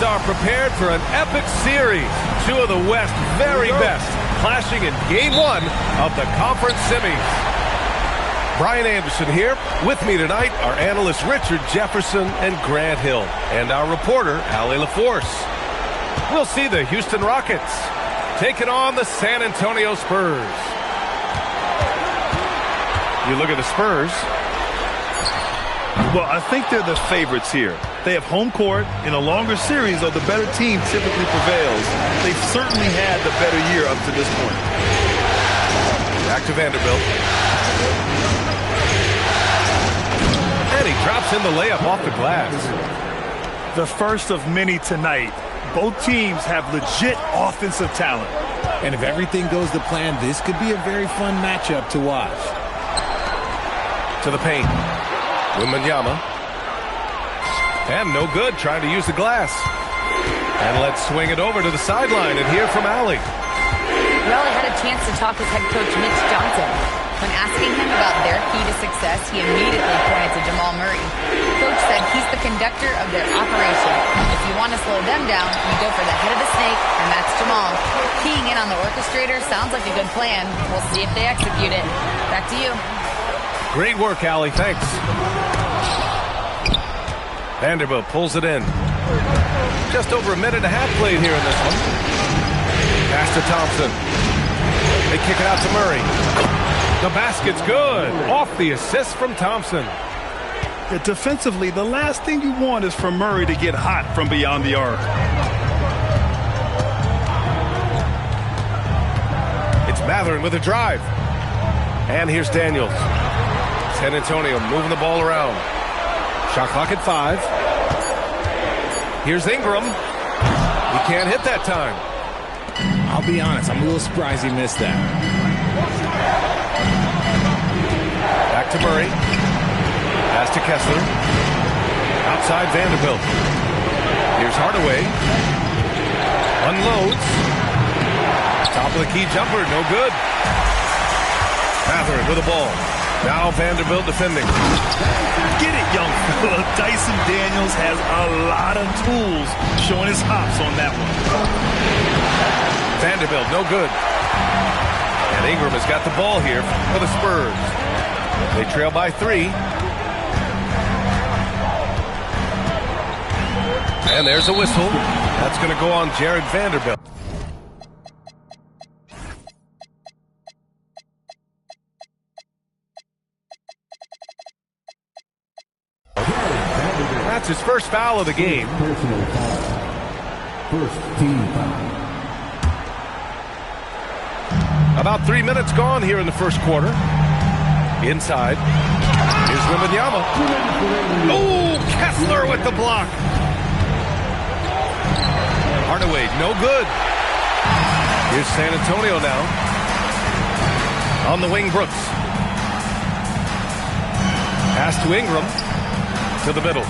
teams are prepared for an epic series. Two of the West's very best clashing in Game 1 of the conference semis. Brian Anderson here. With me tonight are analysts Richard Jefferson and Grant Hill, and our reporter, Allie LaForce. We'll see the Houston Rockets taking on the San Antonio Spurs. You look at the Spurs. Well, I think they're the favorites here. They have home court. In a longer series, though, the better team typically prevails. They've certainly had the better year up to this point. Back to Vanderbilt. And he drops in the layup off the glass. The first of many tonight. Both teams have legit offensive talent. And if everything goes to plan, this could be a very fun matchup to watch. To the paint. Wembanyama. And no good, trying to use the glass. And let's swing it over to the sideline and hear from Allie. Raleigh had a chance to talk with head coach Mitch Johnson. When asking him about their key to success, he immediately pointed to Jamal Murray. Coach said he's the conductor of their operation. If you want to slow them down, you go for the head of the snake, and that's Jamal. Keying in on the orchestrator sounds like a good plan. We'll see if they execute it. Back to you. Great work, Allie. Thanks. Vanderbilt pulls it in. Just over a minute and a half played here in this one. Pass to Thompson. They kick it out to Murray. The basket's good. Off the assist from Thompson. Defensively, the last thing you want is for Murray to get hot from beyond the arc. It's Mathurin with a drive. And here's Daniels. San Antonio moving the ball around. Shot clock at 5. Here's Ingram. He can't hit that time. I'll be honest, I'm a little surprised he missed that. Back to Murray. Pass to Kessler. Outside Vanderbilt. Here's Hardaway. Unloads. Top of the key jumper, no good. Mathurin with the ball. Now Vanderbilt defending. Get it, young fella. Dyson Daniels has a lot of tools, showing his hops on that one. Vanderbilt, no good. And Ingram has got the ball here for the Spurs. They trail by 3. And there's a whistle. That's going to go on Jared Vanderbilt. That's his first foul of the game. Personal foul. First team foul. About 3 minutes gone here in the first quarter. Inside. Here's Wembanyama. Oh, Kessler with the block. Hardaway, no good. Here's San Antonio now. On the wing, Brooks. Pass to Ingram. To the middle.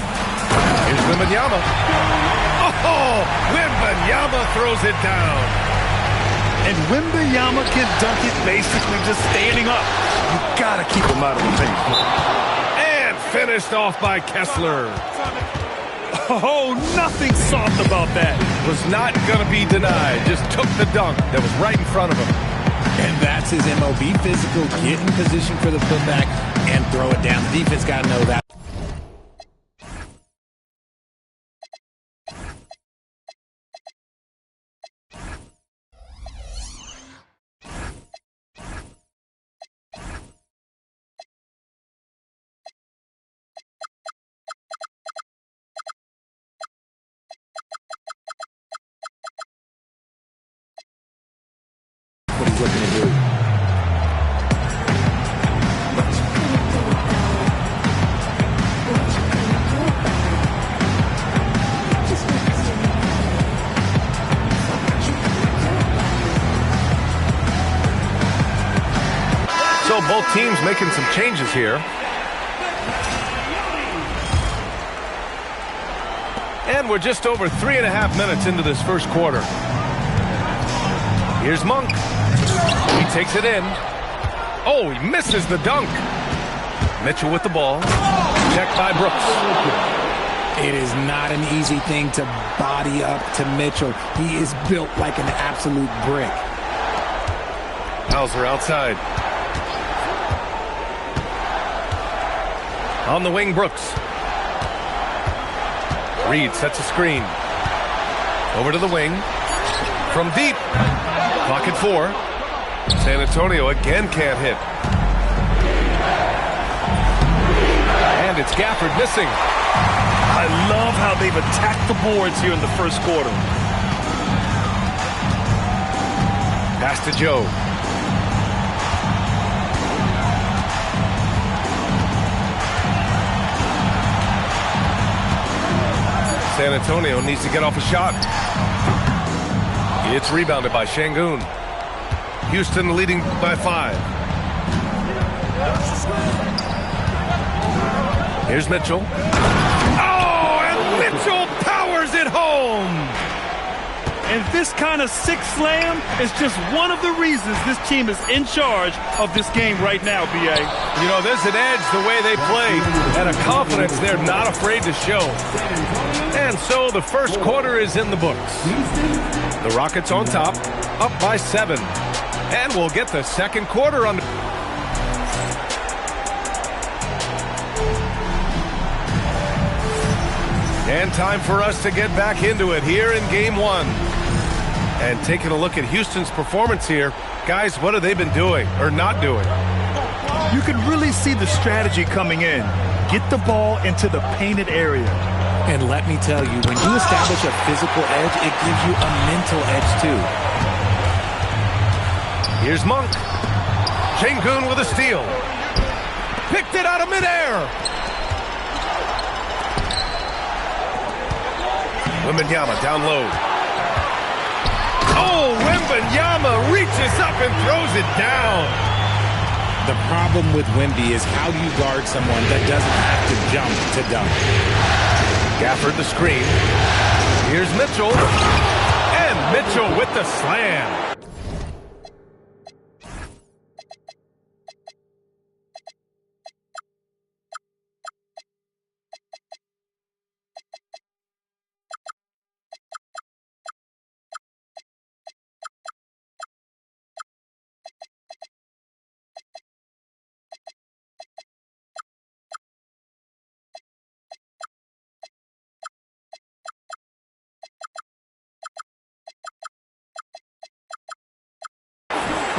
Here's Wembanyama. Oh, Wembanyama throws it down. And Wembanyama can dunk it basically just standing up. You gotta keep him out of the paint. And finished off by Kessler. Oh, nothing soft about that. Was not going to be denied. Just took the dunk that was right in front of him. And that's his MO. Be physical, get in position for the putback, and throw it down. The defense got to know that. What he's looking to do. So both teams making some changes here. And we're just over 3.5 minutes into this first quarter. Here's Monk. He takes it in. Oh, he misses the dunk. Mitchell with the ball. Checked by Brooks. It is not an easy thing to body up to Mitchell. He is built like an absolute brick. Hauser outside. On the wing, Brooks. Reed sets a screen. Over to the wing. From deep. Clock at 4. San Antonio again can't hit. And it's Gafford missing. I love how they've attacked the boards here in the first quarter. Pass to Joe. San Antonio needs to get off a shot. It's rebounded by Şengün. Houston leading by 5. Here's Mitchell. Oh, and Mitchell powers it home. And this kind of six slam is just one of the reasons this team is in charge of this game right now, B.A. You know, there's an edge the way they play and a confidence they're not afraid to show. And so the first quarter is in the books. The Rockets on top, up by 7. And we'll get the second quarter on. And time for us to get back into it here in Game 1. And taking a look at Houston's performance here, guys, what have they been doing or not doing? You can really see the strategy coming in. Get the ball into the painted area. And let me tell you, when you establish a physical edge, it gives you a mental edge too. Here's Monk. Şengün with a steal. Picked it out of midair. Wembanyama down low. Oh, Wembanyama reaches up and throws it down. The problem with Wemby is how do you guard someone that doesn't have to jump to dunk? Gafford the screen. Here's Mitchell. And Mitchell with the slam.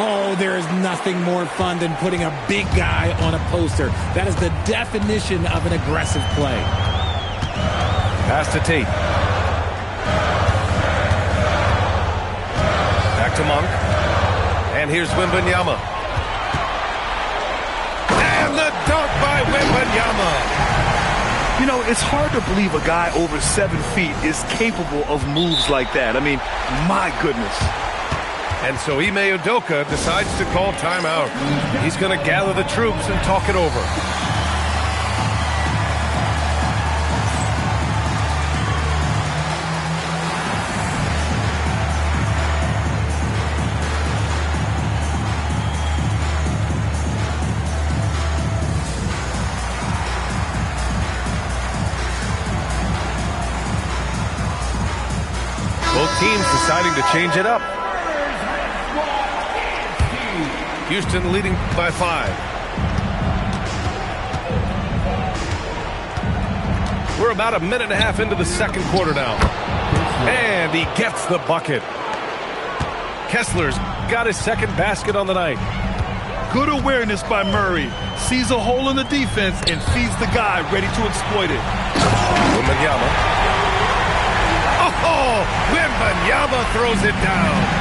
Oh, there is nothing more fun than putting a big guy on a poster. That is the definition of an aggressive play. Pass to Tate. Back to Monk. And here's Wembanyama. And the dunk by Wembanyama. You know, it's hard to believe a guy over 7 feet is capable of moves like that. I mean, my goodness. And so Ime Udoka decides to call timeout. He's going to gather the troops and talk it over. Both teams deciding to change it up. Houston leading by 5. We're about a minute and a half into the second quarter now. And he gets the bucket. Kessler's got his second basket on the night. Good awareness by Murray. Sees a hole in the defense and feeds the guy ready to exploit it. Wembanyama. Oh, Wembanyama throws it down.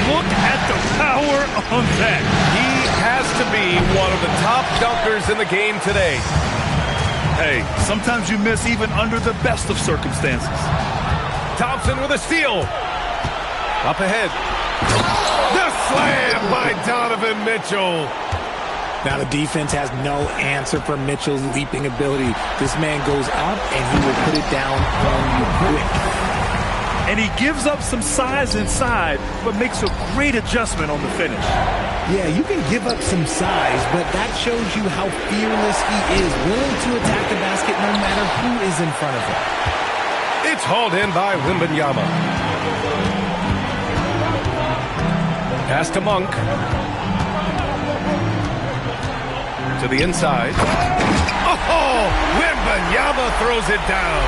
Look at the power on that. He has to be one of the top dunkers in the game today. Hey, sometimes you miss even under the best of circumstances. Thompson with a steal. Up ahead. The slam by Donovan Mitchell. Now the defense has no answer for Mitchell's leaping ability. This man goes up and he will put it down on you quick. And he gives up some size inside, but makes a great adjustment on the finish. Yeah, you can give up some size, but that shows you how fearless he is, willing to attack the basket no matter who is in front of him. It's hauled in by Wembanyama. Pass to Monk. To the inside. Oh, Wembanyama throws it down.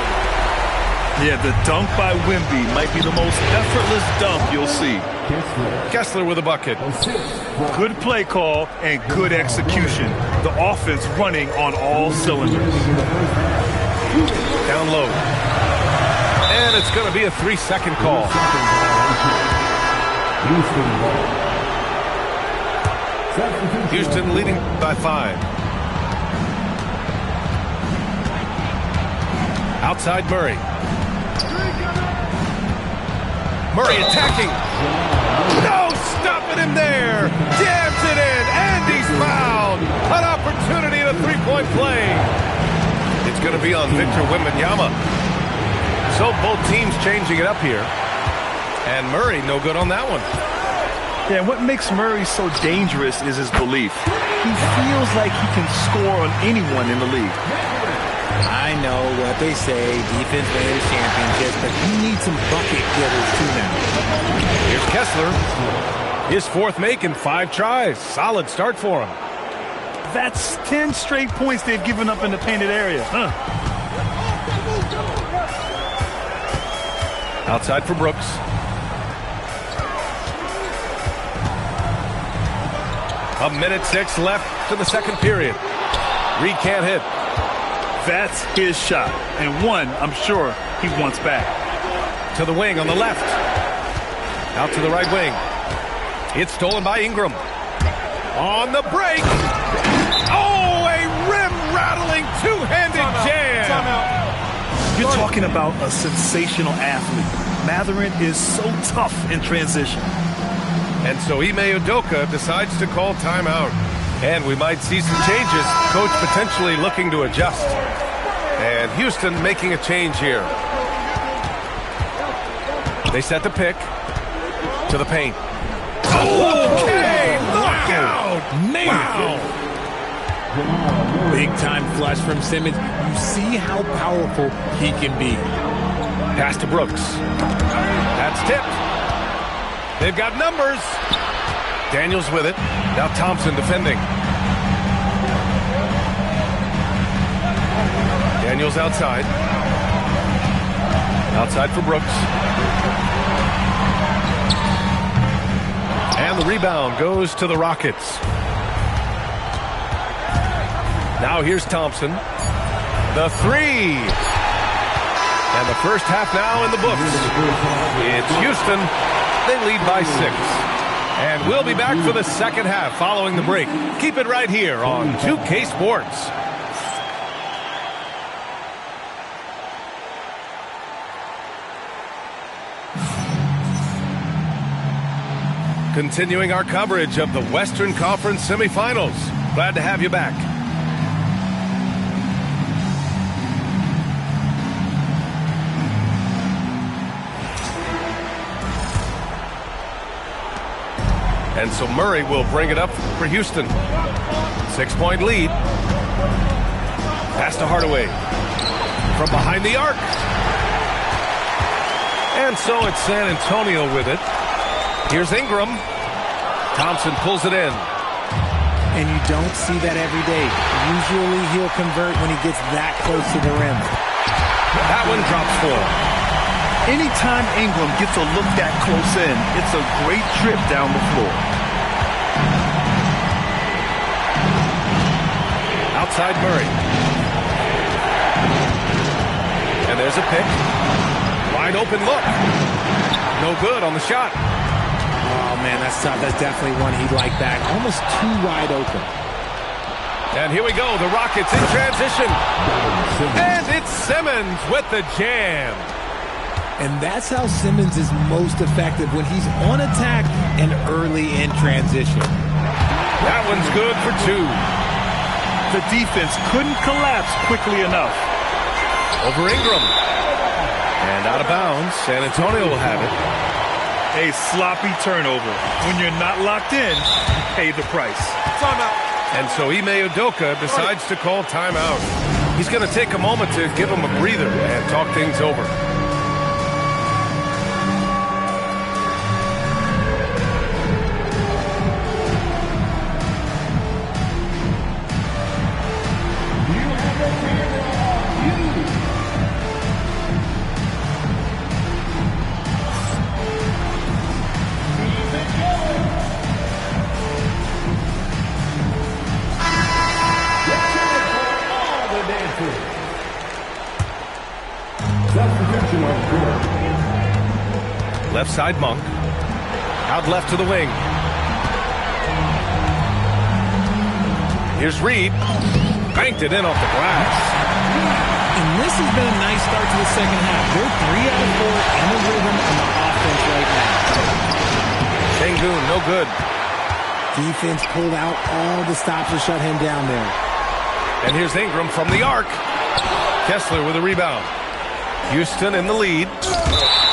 Yeah, the dunk by Wemby might be the most effortless dunk you'll see. Kessler with a bucket. Good play call and good execution. The offense running on all cylinders. Down low. And it's going to be a 3-second call. Houston leading by 5. Outside Murray. Murray attacking. No, stopping him there. Jams it in, and he's fouled. An opportunity at a three-point play. It's going to be on Victor Wembanyama. So both teams changing it up here. And Murray, no good on that one. Yeah, what makes Murray so dangerous is his belief. He feels like he can score on anyone in the league. I know what they say, defense wins championships, but he needs some bucket getters too now. Here's Kessler. His 4th make in 5 tries. Solid start for him. That's 10 straight points they've given up in the painted area. Outside for Brooks. A minute 6 left to the second period. Reed can't hit. That's his shot, and one I'm sure he wants back. To the wing on the left. Out to the right wing. It's stolen by Ingram. On the break. Oh, a rim-rattling two-handed jam. You're talking about a sensational athlete. Mathurin is so tough in transition. And so Ime Udoka decides to call timeout. And we might see some changes. Coach potentially looking to adjust. And Houston making a change here. They set the pick to the paint. Okay, knockout! Man! Big time flush from Simmons. You see how powerful he can be. Pass to Brooks. That's tipped. They've got numbers. Daniels with it. Now Thompson defending. Daniels outside. Outside for Brooks. And the rebound goes to the Rockets. Now here's Thompson. The 3. And the first half now in the books. It's Houston. They lead by 6. And we'll be back for the second half following the break. Keep it right here on 2K Sports. Continuing our coverage of the Western Conference semifinals. Glad to have you back. And so Murray will bring it up for Houston. 6-point lead. Pass to Hardaway. From behind the arc. And so it's San Antonio with it. Here's Ingram. Thompson pulls it in. And you don't see that every day. Usually he'll convert when he gets that close to the rim. That one drops for him. Anytime Ingram gets a look that close in, it's a great trip down the floor. Outside Murray. And there's a pick. Wide open look. No good on the shot. Oh, man, that's tough. That's definitely one he'd like back. Almost too wide open. And here we go. The Rockets in transition. And it's Simmons with the jam. And that's how Simmons is most effective, when he's on attack and early in transition. That one's good for 2. The defense couldn't collapse quickly enough. Over Ingram. And out of bounds. San Antonio will have it. A sloppy turnover. When you're not locked in, you pay the price. Timeout. And so Ime Udoka decides to call timeout. He's going to take a moment to give him a breather and talk things over. Left side Monk. Out left to the wing. Here's Reed. Banked it in off the glass. And this has been a nice start to the second half. They're 3 out of 4 in the rhythm on the offense right now. Sengun, no good. Defense pulled out all the stops to shut him down there. And here's Ingram from the arc. Kessler with a rebound. Houston in the lead.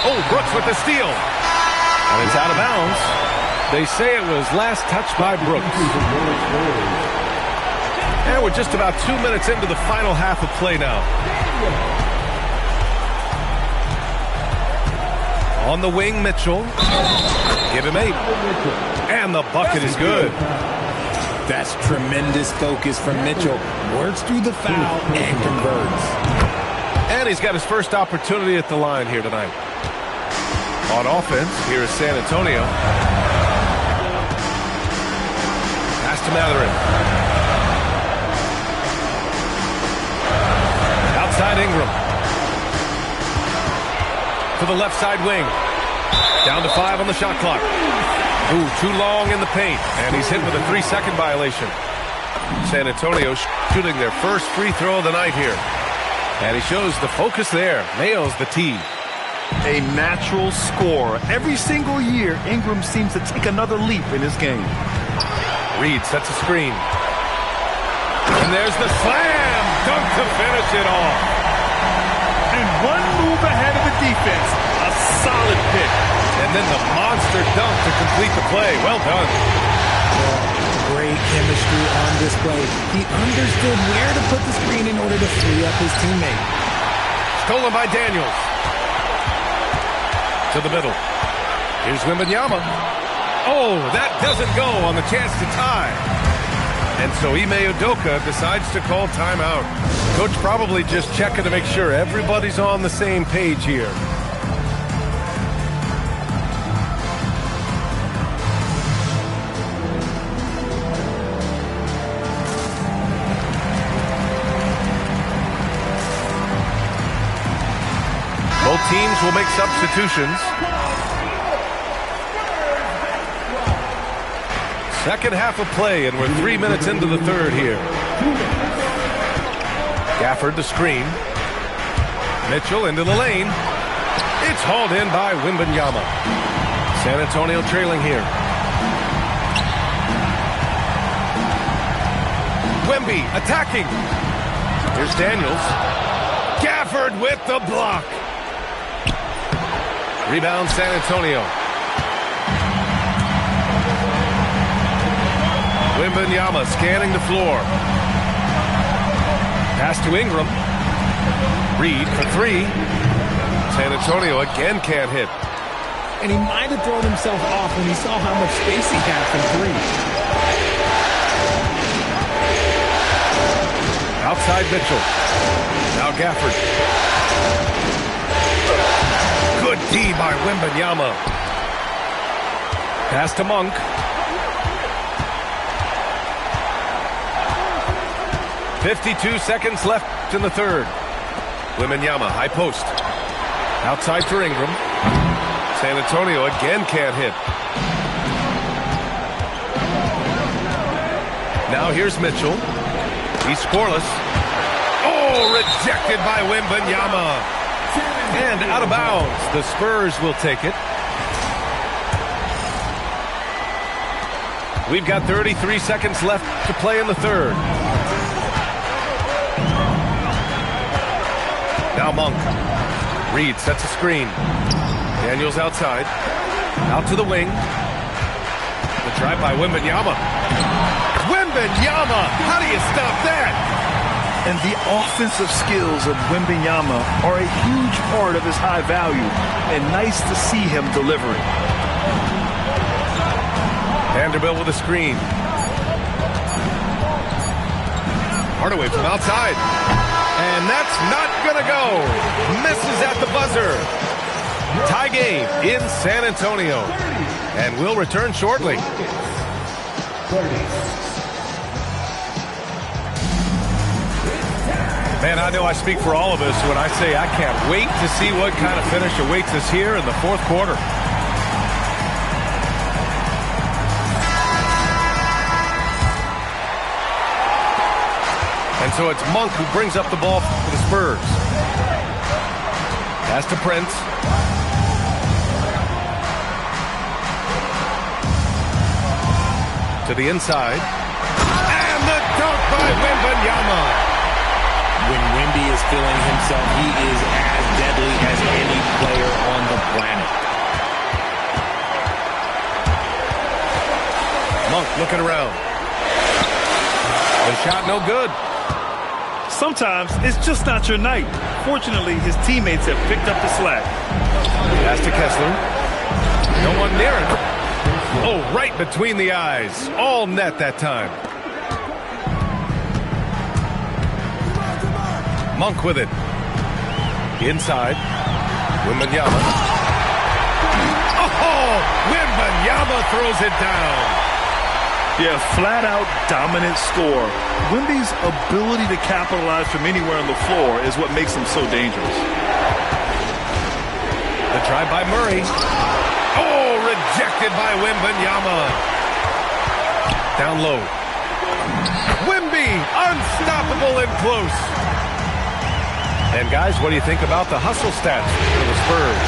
Oh, Brooks with the steal. And it's out of bounds. They say it was last touched by Brooks. And we're just about 2 minutes into the final half of play now. On the wing, Mitchell. Give him 8. And the bucket is good. That's tremendous focus from Mitchell. Works through the foul and converts. And he's got his first opportunity at the line here tonight. On offense, here is San Antonio. Pass to Mathurin. Outside Ingram. To the left side wing. Down to 5 on the shot clock. Ooh, too long in the paint. And he's hit with a 3-second violation. San Antonio shooting their first free throw of the night here. And he shows the focus there. Nails the tee. A natural scorer. Every single year, Ingram seems to take another leap in his game. Reed sets a screen. And there's the slam dunk to finish it off. And one move ahead of the defense. A solid pick. And then the monster dunk to complete the play. Well done. Great chemistry on display. He understood where to put the screen in order to free up his teammate. Stolen by Daniels. To the middle. Here's Wembanyama. Oh, that doesn't go on the chance to tie. And so Ime Udoka decides to call timeout. Coach probably just checking to make sure everybody's on the same page here. Both teams will make substitutions. Second half of play, and we're 3 minutes into the third here. Gafford the screen. Mitchell into the lane. It's hauled in by Wembanyama. San Antonio trailing here. Wemby attacking. Here's Daniels. Gafford with the block. Rebound San Antonio. Wembanyama scanning the floor. Pass to Ingram. Reed for 3. San Antonio again can't hit. And he might have thrown himself off when he saw how much space he had from 3. Outside Mitchell. Now Gafford. Good D by Wembanyama. Pass to Monk. .52 seconds left in the third. Wembanyama, high post. Outside for Ingram. San Antonio again can't hit. Now here's Mitchell. He's scoreless. Oh, rejected by Wembanyama. And out of bounds. The Spurs will take it. We've got 33 seconds left to play in the third. Now Monk. Reed sets a screen. Daniels outside. Out to the wing. The drive by Wembanyama. Wembanyama! How do you stop that? And the offensive skills of Wembanyama are a huge part of his high value, and nice to see him delivering. Vanderbilt with a screen. Hardaway from outside. And that's not going to go. Misses at the buzzer. Tie game in San Antonio. And we'll return shortly. Man, I know I speak for all of us when I say I can't wait to see what kind of finish awaits us here in the fourth quarter. And so it's Monk who brings up the ball for the Spurs. Pass to Prince. To the inside. And the dunk by Wembanyama. When Wemby is feeling himself, he is as deadly as any player on the planet. Monk looking around. The shot no good. Sometimes it's just not your night. Fortunately, his teammates have picked up the slack. Pass to Kessler. No one near it. Oh, right between the eyes. All net that time. Monk with it. Inside. Wembanyama. Oh! Wembanyama throws it down. Yeah, flat-out dominant score. Wemby's ability to capitalize from anywhere on the floor is what makes him so dangerous. The drive by Murray. Oh, rejected by Wembanyama. Down low. Wemby, unstoppable and close. And guys, what do you think about the hustle stats for the Spurs?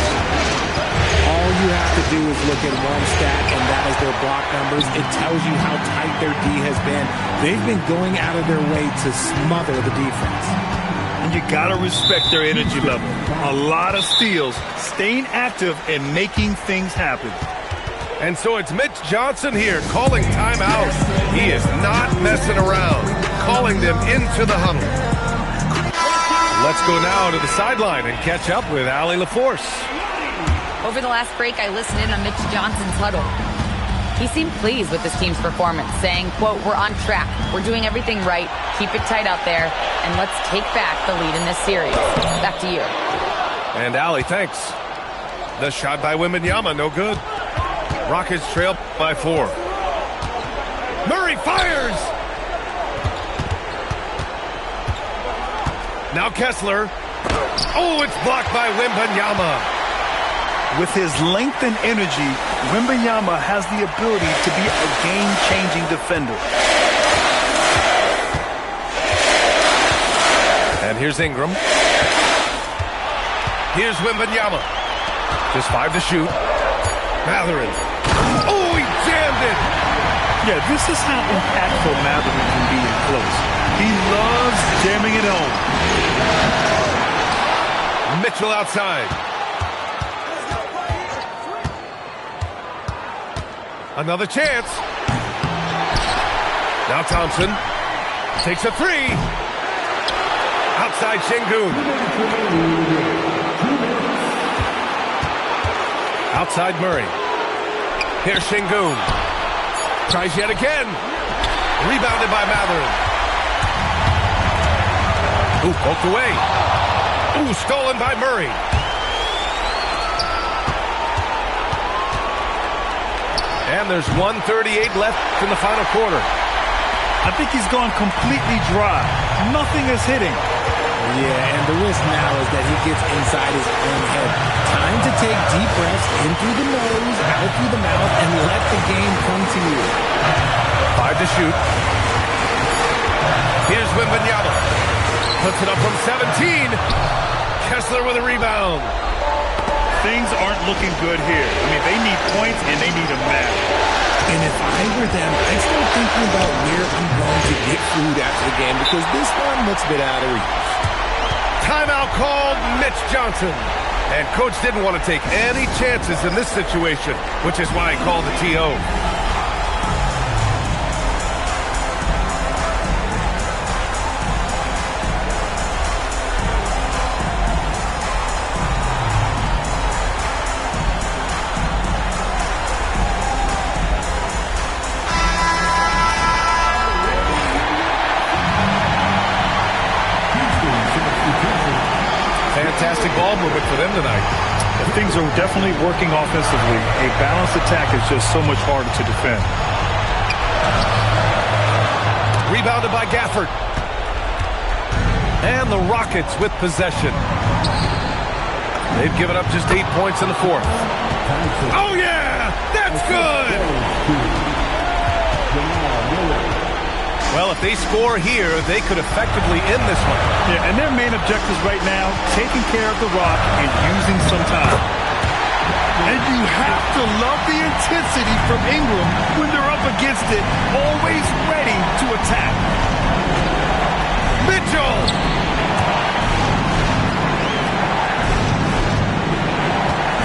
All you have to do is look at one stat, and that is their block numbers. It tells you how tight their D has been. They've been going out of their way to smother the defense. And you got to respect their energy level. A lot of steals, staying active, and making things happen. And so it's Mitch Johnson here calling timeout. He is not messing around, calling them into the huddle. Let's go now to the sideline and catch up with Allie LaForce. Over the last break, I listened in on Mitch Johnson's huddle. He seemed pleased with his team's performance, saying, quote, "We're on track. We're doing everything right. Keep it tight out there, and let's take back the lead in this series." Back to you. And Allie, thanks. The shot by Wembanyama, no good. Rockets trail by 4. Murray fires! Now Kessler. Oh, it's blocked by Wembanyama. With his length and energy, Wembanyama has the ability to be a game-changing defender. And here's Ingram. Here's Wembanyama. Just 5 to shoot. Mathurin. Oh, he jammed it. Yeah, this is how impactful Mathurin can be in close. He loves jamming it home. Mitchell outside. Another chance. Now Thompson takes a 3. Outside Şengün. Outside Murray. Here's Şengün. Tries yet again. Rebounded by Mathurin. Ooh, poked away. Ooh, stolen by Murray. And there's 1:38 left in the final quarter. I think he's gone completely dry. Nothing is hitting. Yeah, and the risk now is that he gets inside his own head. Time to take deep breaths in through the nose, out through the mouth, and let the game come to you. 5 to shoot. Here's Wembanyama. Puts it up from 17. Kessler with a rebound. Things aren't looking good here. I mean, they need points and they need a match. And if I were them, I'd start thinking about where I'm going to get food after the game because this one looks a bit out of reach. Timeout called. Mitch Johnson. And coach didn't want to take any chances in this situation, which is why he called the TO. Fantastic ball movement for them tonight. Things are definitely working offensively. A balanced attack is just so much harder to defend. Rebounded by Gafford. And the Rockets with possession. They've given up just 8 points in the fourth. Oh, yeah! That's good! Well, if they score here, they could effectively end this one. Yeah, and their main objectives right now, taking care of the rock and using some time. And you have to love the intensity from Ingram when they're up against it, always ready to attack. Mitchell!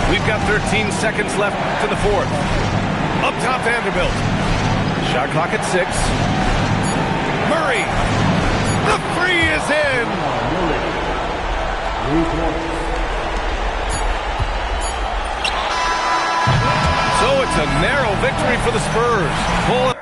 We've got 13 seconds left to the fourth. Up top, Vanderbilt. Shot clock at 6. Murray. The three is in. So it's a narrow victory for the Spurs.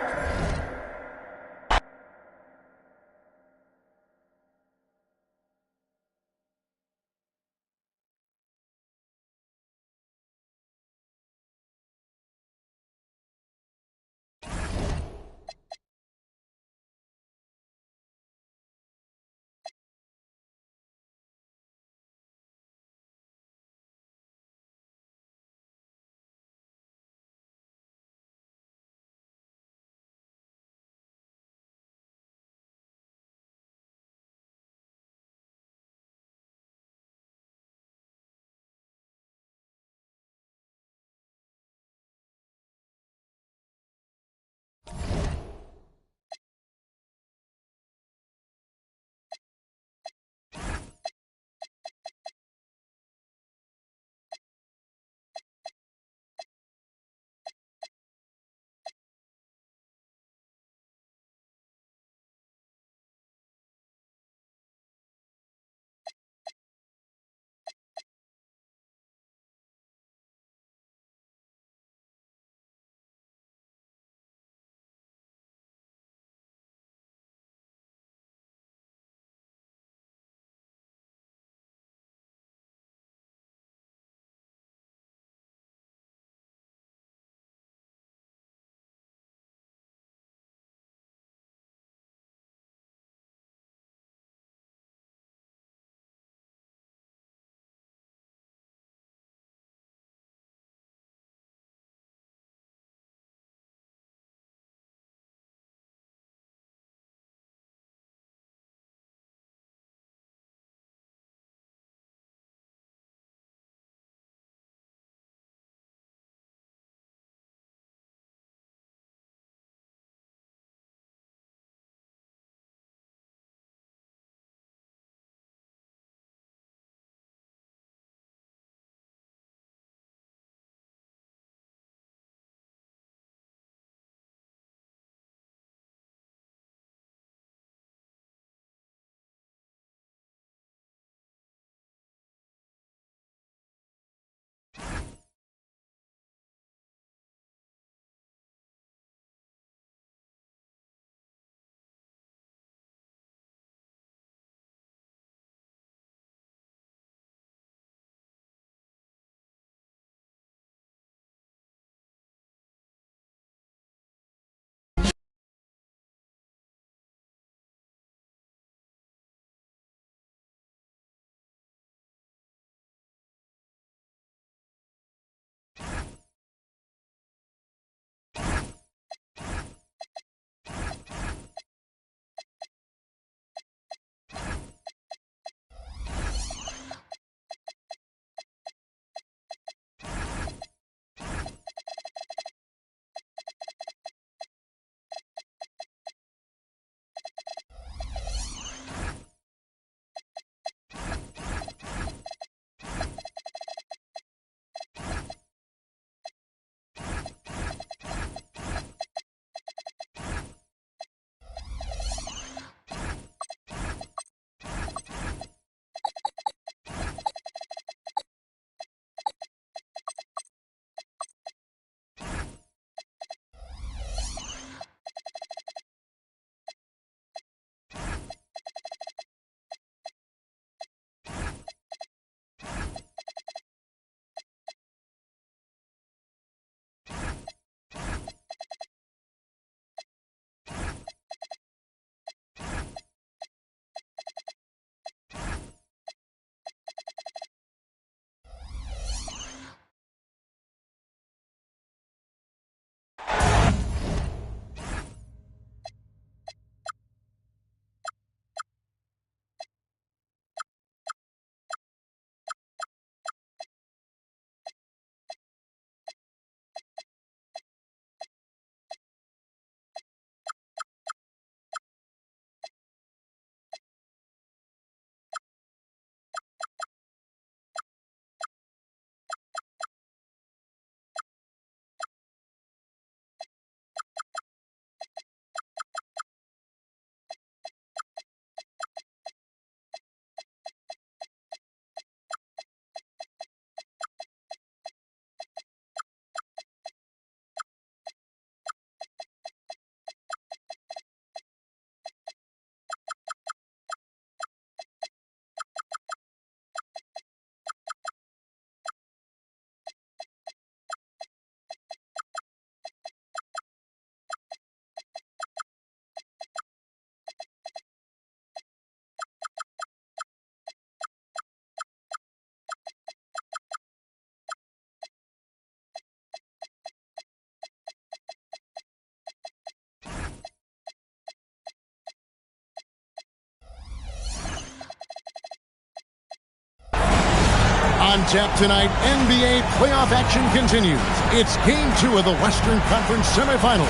On tap tonight, NBA playoff action continues. It's Game 2 of the Western Conference semifinals.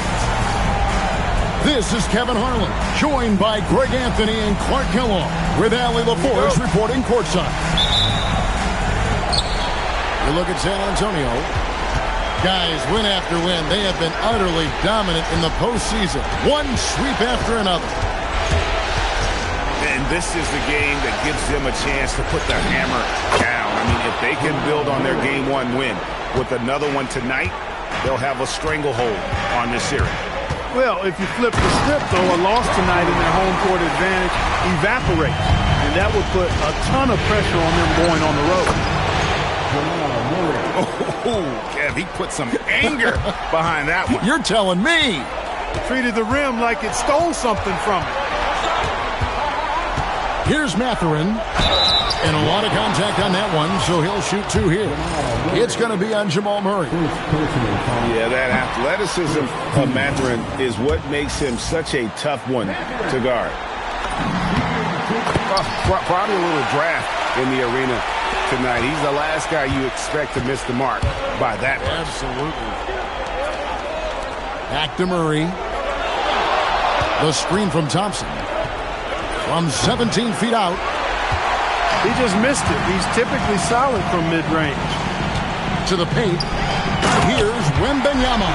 This is Kevin Harlan, joined by Greg Anthony and Clark Kellogg, with Allie LaForce reporting courtside. You look at San Antonio. Guys, win after win, they have been utterly dominant in the postseason. One sweep after another. And this is the game that gives them a chance to put their hammer down. I mean, if they can build on their Game 1 win with another one tonight, they'll have a stranglehold on this series. Well, if you flip the script, though, a loss tonight in their home court advantage evaporates. And that would put a ton of pressure on them going on the road. Oh, Kev, he put some anger behind that one. You're telling me. Treated the rim like it stole something from it. Here's Mathurin. And a lot of contact on that one, so he'll shoot 2 here. It's going to be on Jamal Murray. Yeah, that athleticism of Mathurin is what makes him such a tough one to guard. Probably a little draft in the arena tonight. He's the last guy you expect to miss the mark by that much. Absolutely. Back to Murray. The screen from Thompson. From 17 feet out. He just missed it. He's typically solid from mid-range. To the paint. Here's Wembanyama.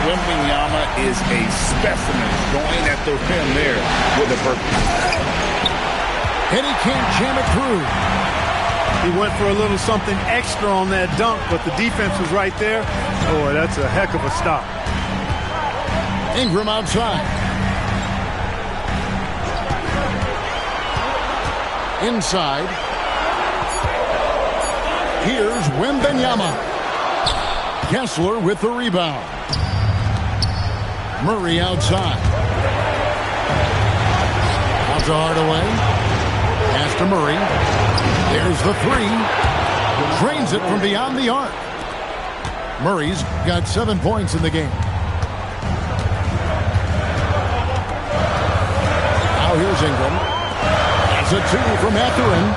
Wembanyama is a specimen going at the rim there with a purpose. And he can't jam it through. He went for a little something extra on that dunk, but the defense was right there. Boy, that's a heck of a stop. Ingram outside. Inside. Here's Wembanyama. Kessler with the rebound. Murray outside. Out to Hardaway. Pass to Murray. There's the 3. Drains it from beyond the arc. Murray's got 7 points in the game. Now here's Ingram. That's a 2 from Mathurin.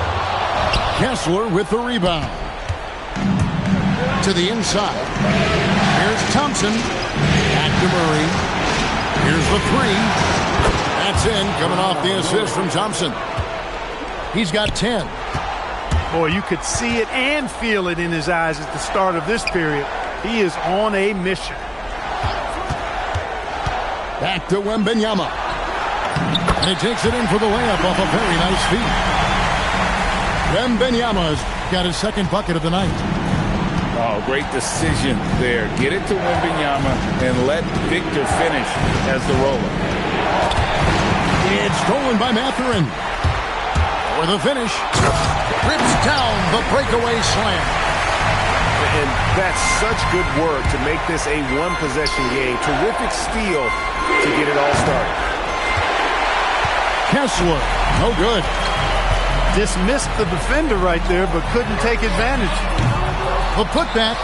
Kessler with the rebound. To the inside. Here's Thompson. Back to Murray. Here's the 3. That's in, coming off the assist from Thompson. He's got 10. Boy, you could see it and feel it in his eyes at the start of this period. He is on a mission. Back to Wembanyama. And he takes it in for the layup off a very nice feed. Wembanyama's got his second bucket of the night. Oh, great decision there. Get it to Wembanyama and let Victor finish as the roller. It's stolen by Mathurin. For the finish. Rips down the breakaway slam. And that's such good work to make this a one-possession game. Terrific steal to get it all started. Kessler, no good. Dismissed the defender right there, but couldn't take advantage. The putback.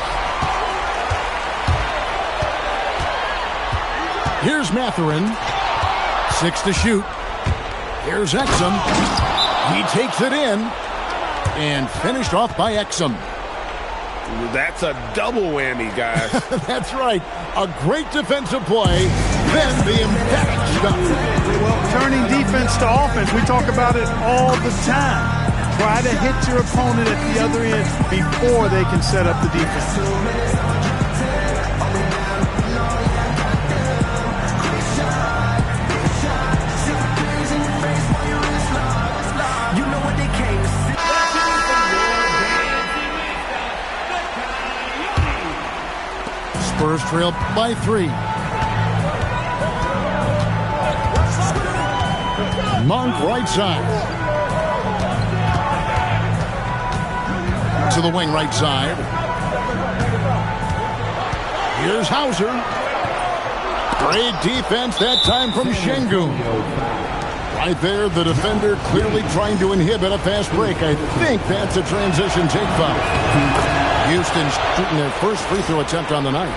Here's Mathurin. 6 to shoot. Here's Exum. He takes it in. And finished off by Exum. That's a double whammy, guys. That's right. A great defensive play. Then the emphatic stuff. Well, turning defense to offense, we talk about it all the time. Try to hit your opponent at the other end before they can set up the defense. Spurs trail by 3. Monk right side. To the wing right side. Here's Hauser. Great defense that time from Şengün. Right there, the defender clearly trying to inhibit a fast break. I think that's a transition take foul. Houston's shooting their first free throw attempt on the night.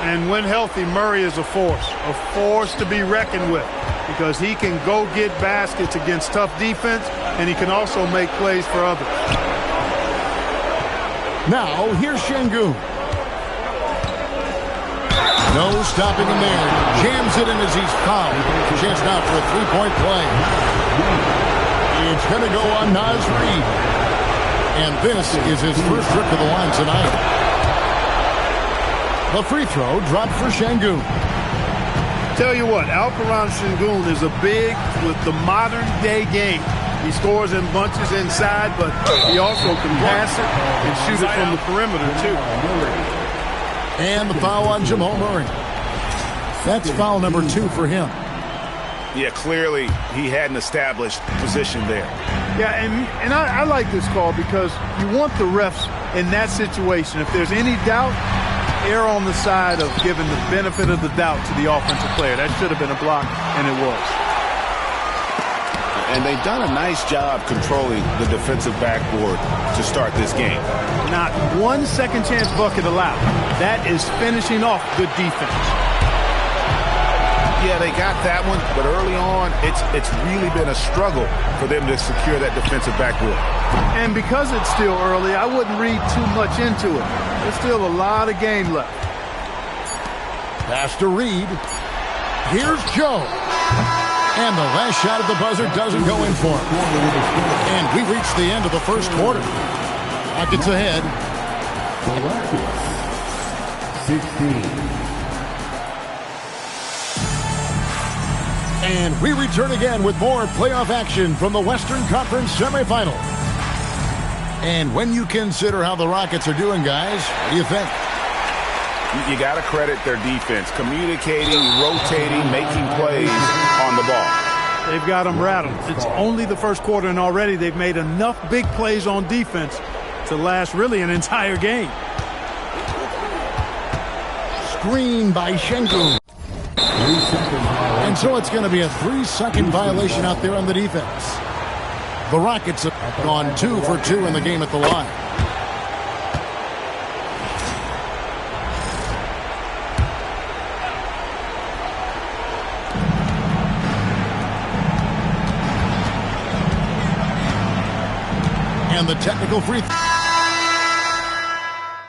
And when healthy, Murray is a force to be reckoned with, because he can go get baskets against tough defense, and he can also make plays for others. Now, here's Şengün. No stopping him there. Jams it in as he's fouled. Chance now for a three-point play. It's going to go on Naz Reid. And this is his first trip to the line tonight. The free throw dropped for Şengün. Tell you what, Alperen Şengün is a big with the modern-day game. He scores in bunches inside, but he also can pass it and shoot it from the perimeter, too. And the foul on Jamal Murray. That's foul number 2 for him. Yeah, clearly he had an established position there. Yeah, and I like this call because you want the refs in that situation. If there's any doubt, err on the side of giving the benefit of the doubt to the offensive player. That should have been a block, and it was. And they've done a nice job controlling the defensive backboard to start this game. Not one second chance bucket allowed. That is finishing off good defense. Yeah, they got that one, but early on, it's really been a struggle for them to secure that defensive backboard. And because it's still early, I wouldn't read too much into it. There's still a lot of game left. Pass to Reid. Here's Joe. And the last shot at the buzzer doesn't go in for him. And we reach the end of the first quarter. Rockets ahead. 16. And we return again with more playoff action from the Western Conference semifinal. And when you consider how the Rockets are doing, guys, what do you think? You got to credit their defense, communicating, rotating, making plays on the ball. They've got them rattled. It's only the first quarter, and already they've made enough big plays on defense to last really an entire game. Screen by Şengün. And so it's going to be a 3-second violation out there on the defense. The Rockets have gone 2 for 2 in the game at the line. And the technical free throw.